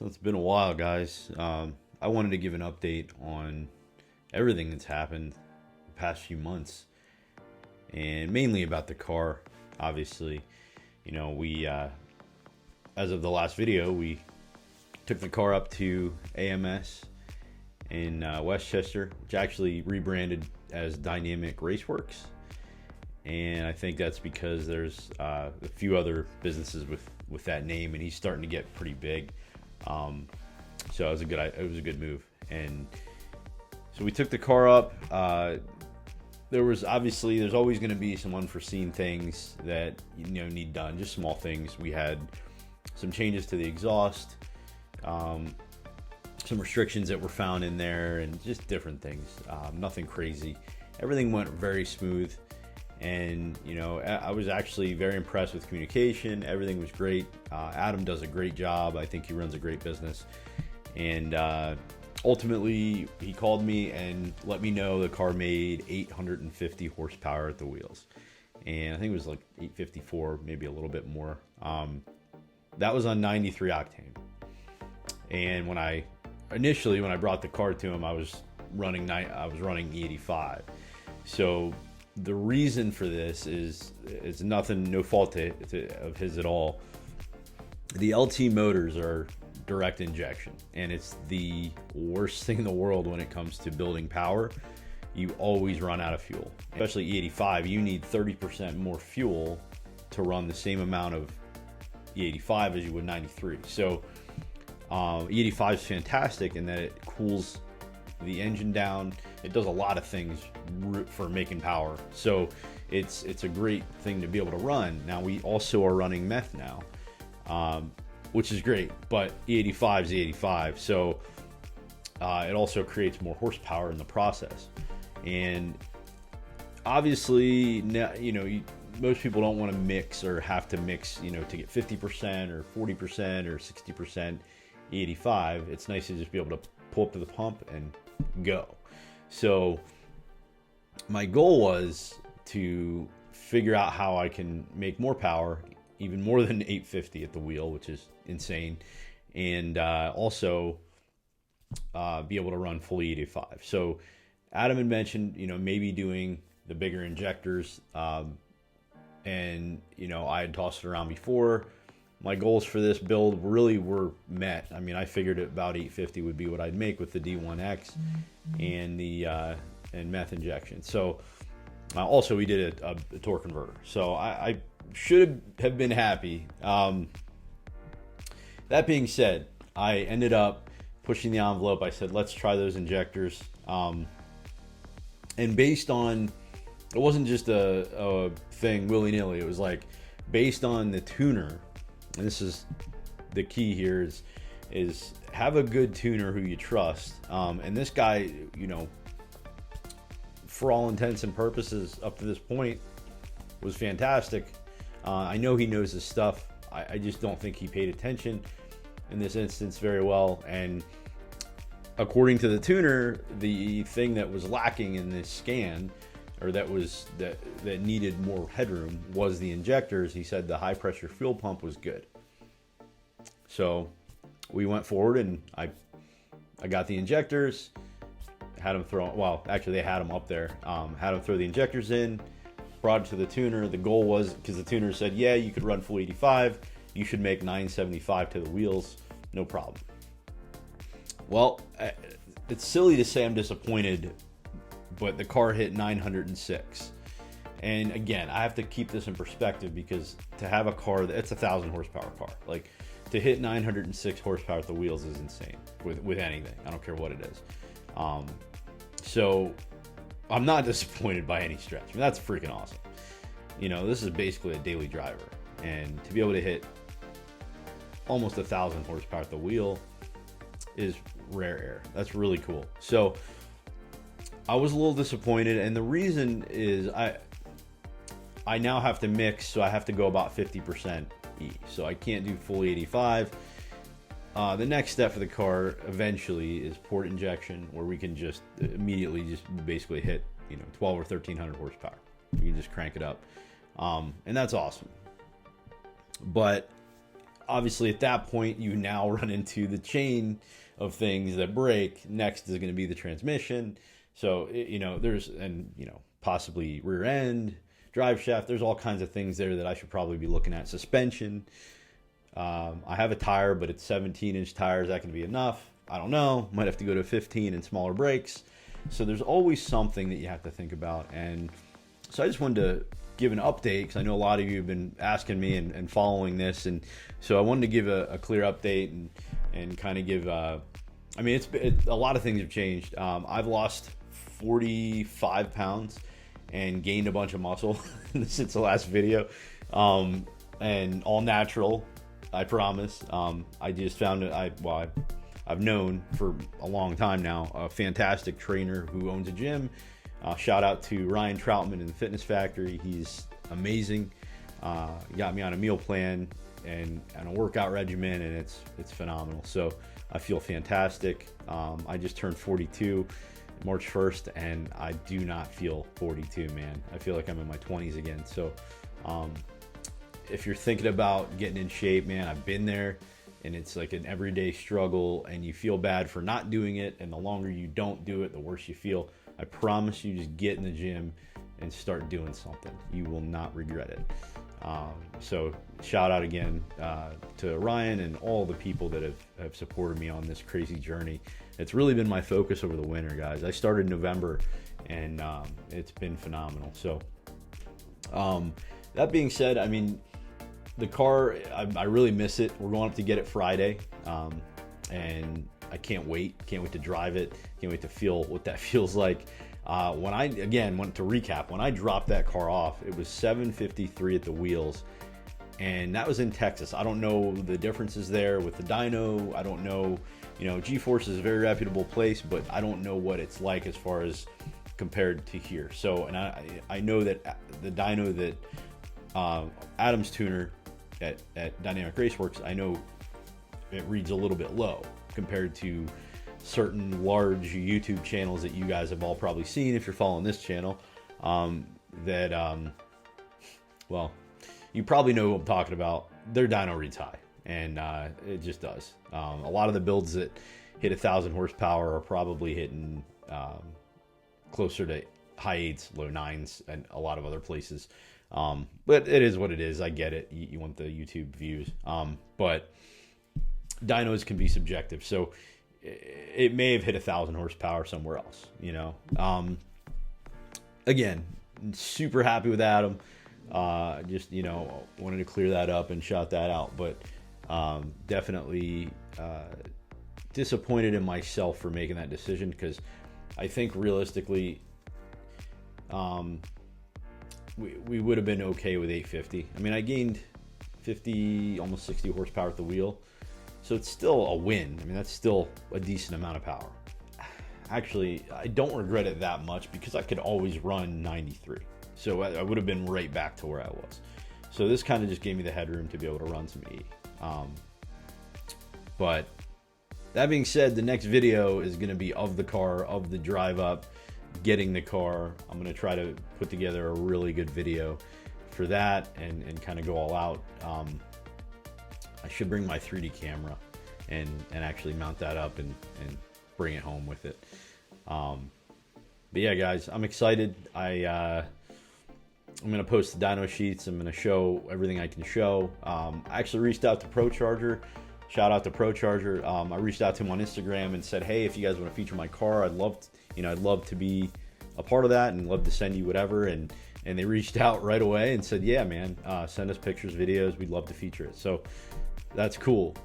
So it's been a while, guys. I wanted to give an update on everything that's happened the past few months, and mainly about the car. Obviously, we as of the last video, we took the car up to AMS in Westchester, which actually rebranded as Dynamic Raceworks. And I think that's because there's a few other businesses with that name, and he's starting to get pretty big. So it was a good move. And so we took the car up. There's always going to be some unforeseen things that need done, just small things. We had some changes to the exhaust, some restrictions that were found in there, and just different things. Nothing crazy. Everything went very smooth. And, I was actually very impressed with communication. Everything was great. Adam does a great job. I think he runs a great business. And ultimately, he called me and let me know the car made 850 horsepower at the wheels. And I think it was like 854, maybe a little bit more. That was on 93 octane. And when I brought the car to him, I was running E85. So the reason for this is nothing, no fault of his at all. The LT motors are direct injection, and it's the worst thing in the world when it comes to building power. You always run out of fuel, especially E85. You need 30% more fuel to run the same amount of E85 as you would 93. So E85 is fantastic in that it cools the engine down. It does a lot of things for making power, so it's a great thing to be able to run. Now we also are running meth now, which is great, but E85 is E85, so it also creates more horsepower in the process. And obviously, most people don't want to mix or have to mix, to get 50% or 40% or 60% E85. It's nice to just be able to pull up to the pump and go. So my goal was to figure out how I can make more power, even more than 850 at the wheel, which is insane, and also be able to run full E85. So Adam had mentioned, maybe doing the bigger injectors, and I had tossed it around before. My goals for this build really were met. I mean, I figured about 850 would be what I'd make with the D1X and the and meth injection. So also we did a torque converter. So I should have been happy. That being said, I ended up pushing the envelope. I said, let's try those injectors. And based on, it wasn't just a thing willy-nilly. It was like based on the tuner. And this is the key here is have a good tuner who you trust. And this guy, for all intents and purposes up to this point, was fantastic. I know he knows his stuff. I just don't think he paid attention in this instance very well. And according to the tuner, the thing that was lacking in this scan, or that needed more headroom, was the injectors. He said the high pressure fuel pump was good. So we went forward, and I got the injectors, had them throw, well, actually they had them up there, had them throw the injectors in, brought it to the tuner. The goal was, because the tuner said, yeah, you could run full 85, you should make 975 to the wheels, no problem. Well, it's silly to say I'm disappointed, but the car hit 906. And again, I have to keep this in perspective, because to have a car that's a 1,000 horsepower car, like to hit 906 horsepower at the wheels is insane with anything. I don't care what it is. So I'm not disappointed by any stretch. I mean, that's freaking awesome. This is basically a daily driver, and to be able to hit almost 1,000 horsepower at the wheel is rare air. That's really cool. So I was a little disappointed, and the reason is I now have to mix, so I have to go about 50% E. So I can't do full 85. The next step for the car eventually is port injection, where we can just immediately just basically hit 12 or 1,300 horsepower. We can just crank it up, and that's awesome. But obviously at that point you now run into the chain of things that break. Next is going to be the transmission. So, there's, and, possibly rear end, drive shaft. There's all kinds of things there that I should probably be looking at. Suspension. I have a tire, but it's 17-inch tires. That can be enough. I don't know. Might have to go to 15 and smaller brakes. So there's always something that you have to think about. And so I just wanted to give an update, because I know a lot of you have been asking me and following this. And so I wanted to give a clear update and kind of give, a lot of things have changed. I've lost 45 pounds and gained a bunch of muscle since the last video, and all natural, I promise. I just found I've known for a long time now a fantastic trainer who owns a gym. Shout out to Ryan Troutman in the Fitness Factory. He's amazing. He got me on a meal plan and a workout regimen, and it's phenomenal. So I feel fantastic. I just turned 42 March 1st, and I do not feel 42, man. I feel like I'm in my 20s again. So if you're thinking about getting in shape, man, I've been there, and it's like an everyday struggle, and you feel bad for not doing it, and the longer you don't do it, the worse you feel. I promise you, just get in the gym and start doing something. You will not regret it. So shout out again to Ryan and all the people that have supported me on this crazy journey. It's really been my focus over the winter, guys. I started in November, and it's been phenomenal. So that being said, I mean, the car, I really miss it. We're going up to get it Friday, and I can't wait. Can't wait to drive it. Can't wait to feel what that feels like. When I dropped that car off, it was 753 at the wheels, and that was in Texas. I don't know the differences there with the dyno. I don't know, G-Force is a very reputable place, but I don't know what it's like as far as compared to here. So, and I know that the dyno that Adam's tuner at Dynamic Raceworks, I know it reads a little bit low compared to certain large YouTube channels that you guys have all probably seen if you're following this channel, well, you probably know what I'm talking about. Their dyno reads high, and it just does. A lot of the builds that hit 1,000 horsepower are probably hitting closer to high 8s, low 9s, and a lot of other places. But it is what it is. I get it. You want the YouTube views. But dynos can be subjective. So it may have hit 1,000 horsepower somewhere else, Again, super happy with Adam. Just, wanted to clear that up and shout that out. But definitely disappointed in myself for making that decision, because I think realistically we would have been okay with 850. I mean, I gained 50, almost 60 horsepower at the wheel. So it's still a win. I mean, that's still a decent amount of power. Actually, I don't regret it that much, because I could always run 93. So I would have been right back to where I was. So this kind of just gave me the headroom to be able to run some 80. But that being said, the next video is going to be of the car, of the drive up, getting the car. I'm going to try to put together a really good video for that and kind of go all out. I should bring my 3D camera and actually mount that up and bring it home with it. But yeah, guys, I'm excited. I'm going to post the dyno sheets. I'm going to show everything I can show. I actually reached out to Procharged. Shout out to Procharged. I reached out to him on Instagram and said, hey, if you guys want to feature my car, I'd love to be a part of that and love to send you whatever. And they reached out right away and said, yeah, man, send us pictures, videos. We'd love to feature it. So that's cool.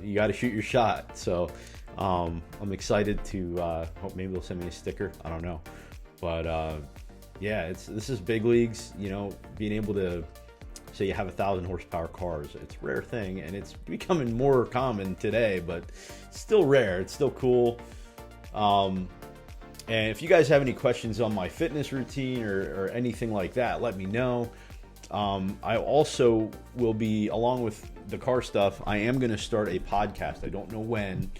You got to shoot your shot. So I'm excited to hope maybe they'll send me a sticker. I don't know. But yeah, this is big leagues, being able to say you have 1,000 horsepower cars. It's a rare thing, and it's becoming more common today, but it's still rare. It's still cool. And if you guys have any questions on my fitness routine or anything like that, let me know. I also will be, along with the car stuff, I am going to start a podcast. I don't know when,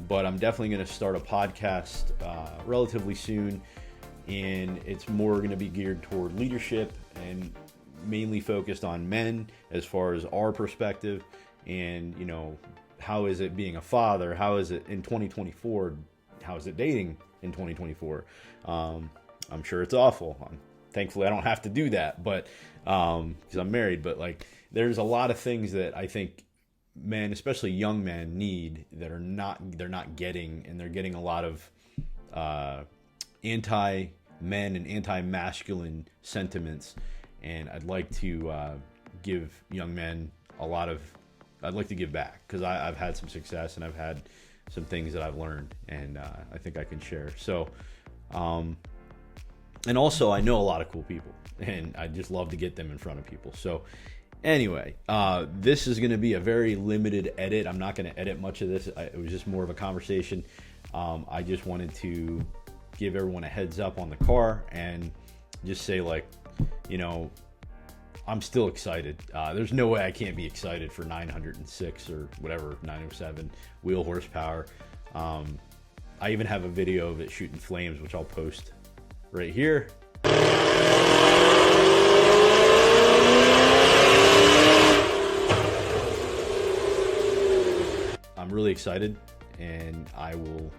but I'm definitely going to start a podcast relatively soon. And it's more going to be geared toward leadership and mainly focused on men as far as our perspective and you know, how is it being a father? How is it in 2024? How is it dating in 2024? I'm sure it's awful. Thankfully, I don't have to do that, but because I'm married. But like, there's a lot of things that I think men, especially young men, need that they're not getting, and they're getting a lot of anti-men and anti-masculine sentiments. And I'd like to give young men I'd like to give back, because I've had some success, and I've had some things that I've learned, and I think I can share. So, and also I know a lot of cool people, and I just love to get them in front of people. So anyway, this is going to be a very limited edit. I'm not going to edit much of this. It was just more of a conversation. I just wanted to give everyone a heads up on the car, and just say, like, you know, I'm still excited. There's no way I can't be excited for 906 or whatever, 907 wheel horsepower. I even have a video of it shooting flames, which I'll post right here. I'm really excited, and I will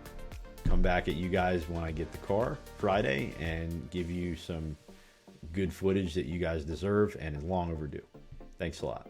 come back at you guys when I get the car Friday and give you some good footage that you guys deserve and is long overdue. Thanks a lot.